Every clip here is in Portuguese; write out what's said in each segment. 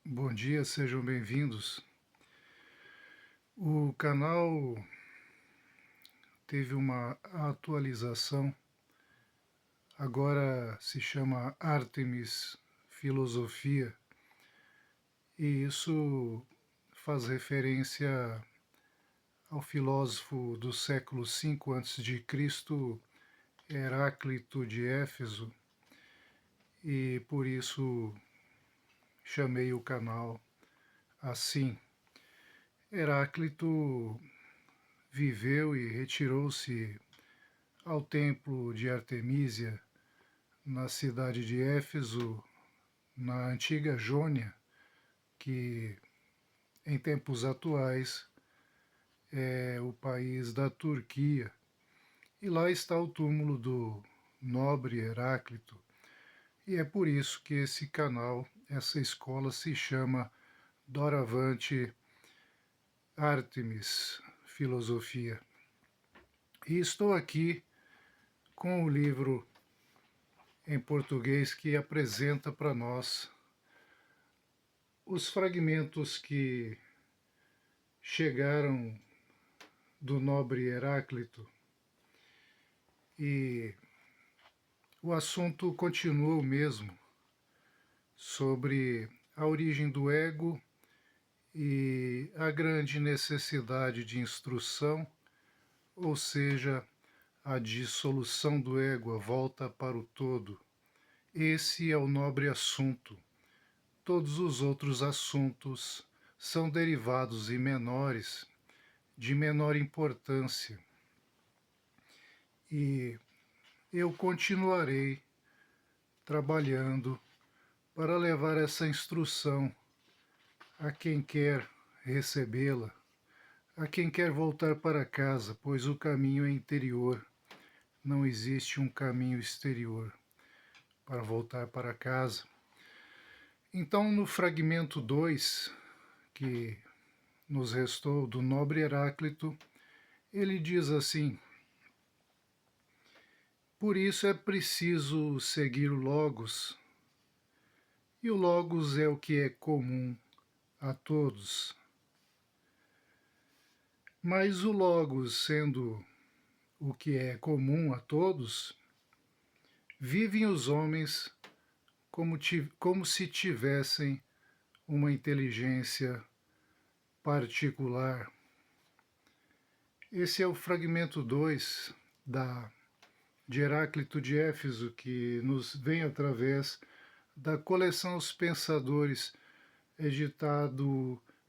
Bom dia, sejam bem-vindos. O canal teve uma atualização, agora se chama Artemis Filosofia, e isso faz referência ao filósofo do século V a.C., Heráclito de Éfeso, e por isso chamei o canal assim. Heráclito viveu e retirou-se ao templo de Artemísia, na cidade de Éfeso, na antiga Jônia, que em tempos atuais é o país da Turquia. E lá está o túmulo do nobre Heráclito. E é por isso que esse canal, essa escola se chama Doravante Artemis Filosofia. E estou aqui com o livro em português que apresenta para nós os fragmentos que chegaram do nobre Heráclito, e o assunto continua o mesmo, sobre a origem do ego e a grande necessidade de instrução, ou seja, a dissolução do ego, a volta para o todo. Esse é o nobre assunto. Todos os outros assuntos são derivados e menores, de menor importância. E eu continuarei trabalhando para levar essa instrução a quem quer recebê-la, a quem quer voltar para casa, pois o caminho é interior, não existe um caminho exterior para voltar para casa. Então, no fragmento 2, que nos restou do nobre Heráclito, ele diz assim: por isso é preciso seguir o Logos, e o Logos é o que é comum a todos. Mas o Logos, sendo o que é comum a todos, vivem os homens como se tivessem uma inteligência particular. Esse é o fragmento 2 de Heráclito de Éfeso, que nos vem através da coleção Os Pensadores,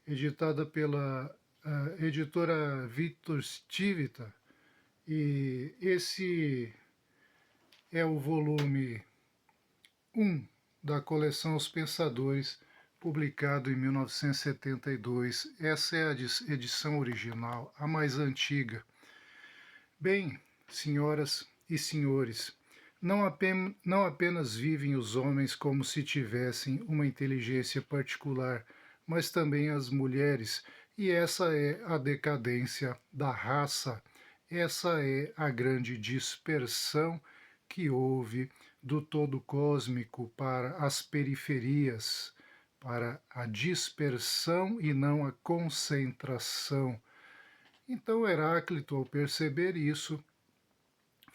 editada pela editora Victor Stivita, e esse é o volume 1 da coleção Os Pensadores, publicado em 1972. Essa é a edição original, a mais antiga. Bem, senhoras e senhores, não apenas vivem os homens como se tivessem uma inteligência particular, mas também as mulheres, e essa é a decadência da raça, essa é a grande dispersão que houve do todo cósmico para as periferias, para a dispersão e não a concentração. Então Heráclito, ao perceber isso,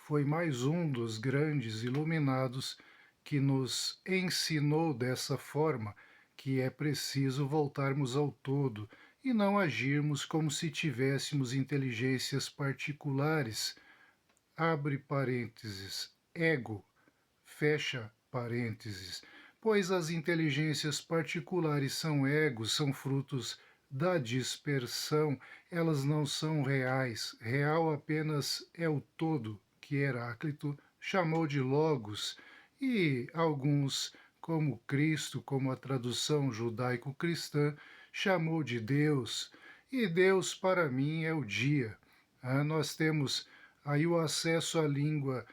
foi mais um dos grandes iluminados que nos ensinou dessa forma que é preciso voltarmos ao todo e não agirmos como se tivéssemos inteligências particulares. Abre parênteses, ego, fecha parênteses, pois as inteligências particulares são egos, são frutos da dispersão, elas não são reais. Real apenas é o todo, que Heráclito chamou de logos, e alguns, como Cristo, como a tradução judaico-cristã, chamou de Deus. E Deus, para mim, é o dia. Nós temos aí o acesso à língua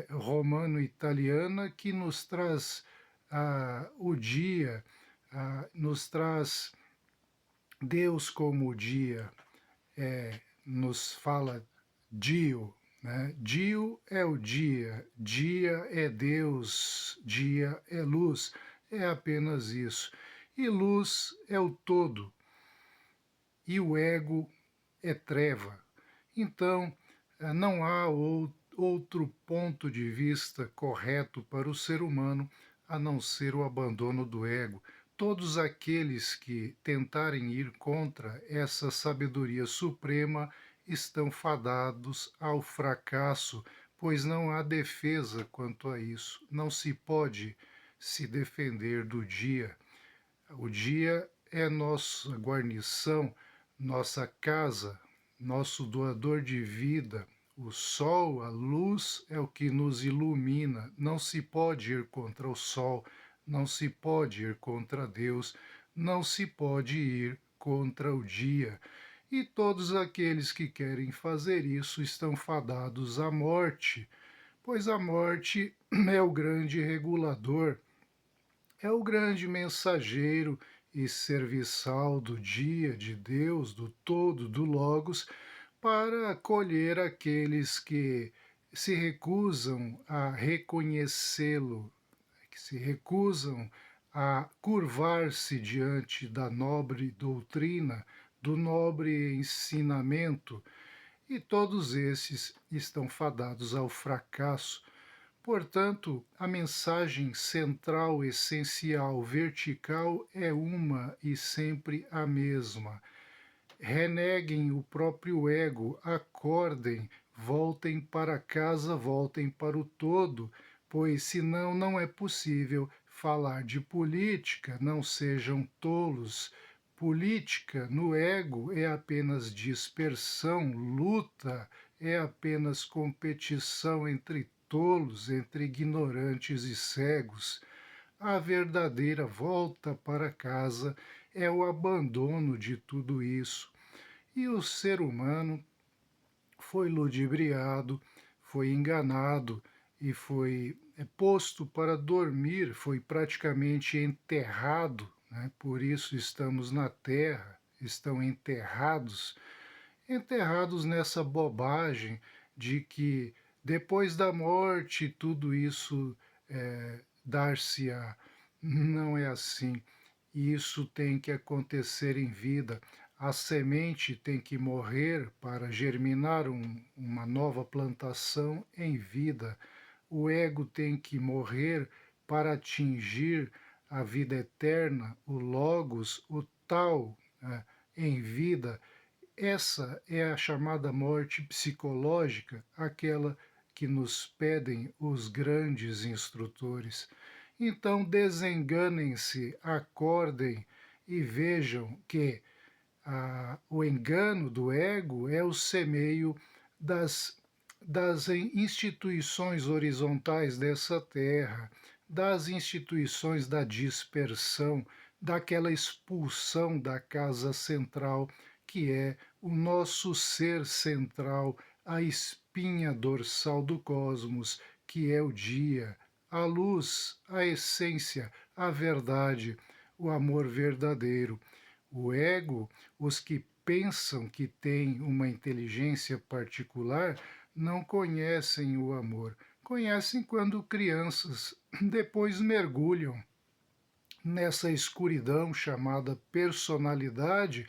romano-italiana, que nos traz o dia, nos traz Deus como o dia, nos fala Dio, né? Dio é o dia é Deus, dia é luz, é apenas isso. e luz é o todo, e o ego é treva. Então, não há outro ponto de vista correto para o ser humano a não ser o abandono do ego. Todos aqueles que tentarem ir contra essa sabedoria suprema estão fadados ao fracasso, pois não há defesa quanto a isso. Não se pode se defender do dia. O dia é nossa guarnição, nossa casa, nosso doador de vida. O sol, a luz, é o que nos ilumina. Não se pode ir contra o sol, não se pode ir contra Deus, não se pode ir contra o dia. E todos aqueles que querem fazer isso estão fadados à morte, pois a morte é o grande regulador, é o grande mensageiro e serviçal do dia de Deus, do todo, do Logos, para acolher aqueles que se recusam a reconhecê-lo, que se recusam a curvar-se diante da nobre doutrina, do nobre ensinamento, e todos esses estão fadados ao fracasso. Portanto, a mensagem central, essencial, vertical é uma e sempre a mesma. Reneguem o próprio ego, acordem, voltem para casa, voltem para o todo, pois senão não é possível falar de política, não sejam tolos. Política no ego é apenas dispersão, luta é apenas competição entre tolos, entre ignorantes e cegos. A verdadeira volta para casa é o abandono de tudo isso. E o ser humano foi ludibriado, foi enganado e foi posto para dormir, foi praticamente enterrado, né? Por isso estamos na terra, estão enterrados nessa bobagem de que depois da morte tudo isso dar-se-á. Não é assim. Isso tem que acontecer em vida. A semente tem que morrer para germinar uma nova plantação em vida. O ego tem que morrer para atingir a vida eterna, o Logos, o Tal, né, em vida. Essa é a chamada morte psicológica, aquela que nos pedem os grandes instrutores. Então desenganem-se, acordem e vejam que o engano do ego é o semeio das instituições horizontais dessa terra, das instituições da dispersão, daquela expulsão da casa central, que é o nosso ser central, a espinha dorsal do cosmos, que é o dia, a luz, a essência, a verdade, o amor verdadeiro. O ego, os que pensam que têm uma inteligência particular, não conhecem o amor. Conhecem quando crianças, depois mergulham nessa escuridão chamada personalidade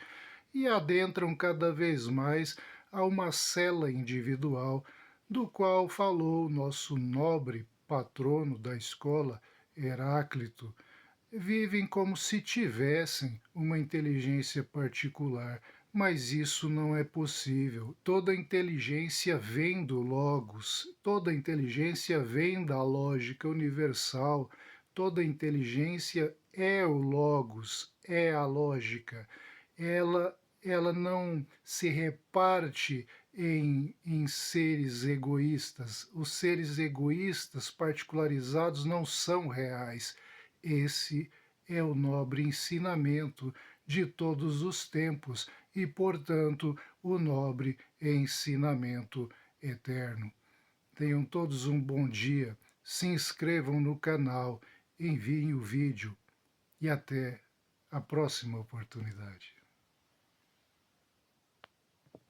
e adentram cada vez mais a uma cela individual, do qual falou nosso nobre patrono da escola, Heráclito. Vivem como se tivessem uma inteligência particular, mas isso não é possível. Toda inteligência vem do Logos, toda inteligência vem da lógica universal, toda inteligência é o Logos, é a lógica. Ela não se reparte em seres egoístas. Os seres egoístas particularizados não são reais. Esse é o nobre ensinamento de todos os tempos e, portanto, o nobre ensinamento eterno. Tenham todos um bom dia, se inscrevam no canal, enviem o vídeo e até a próxima oportunidade.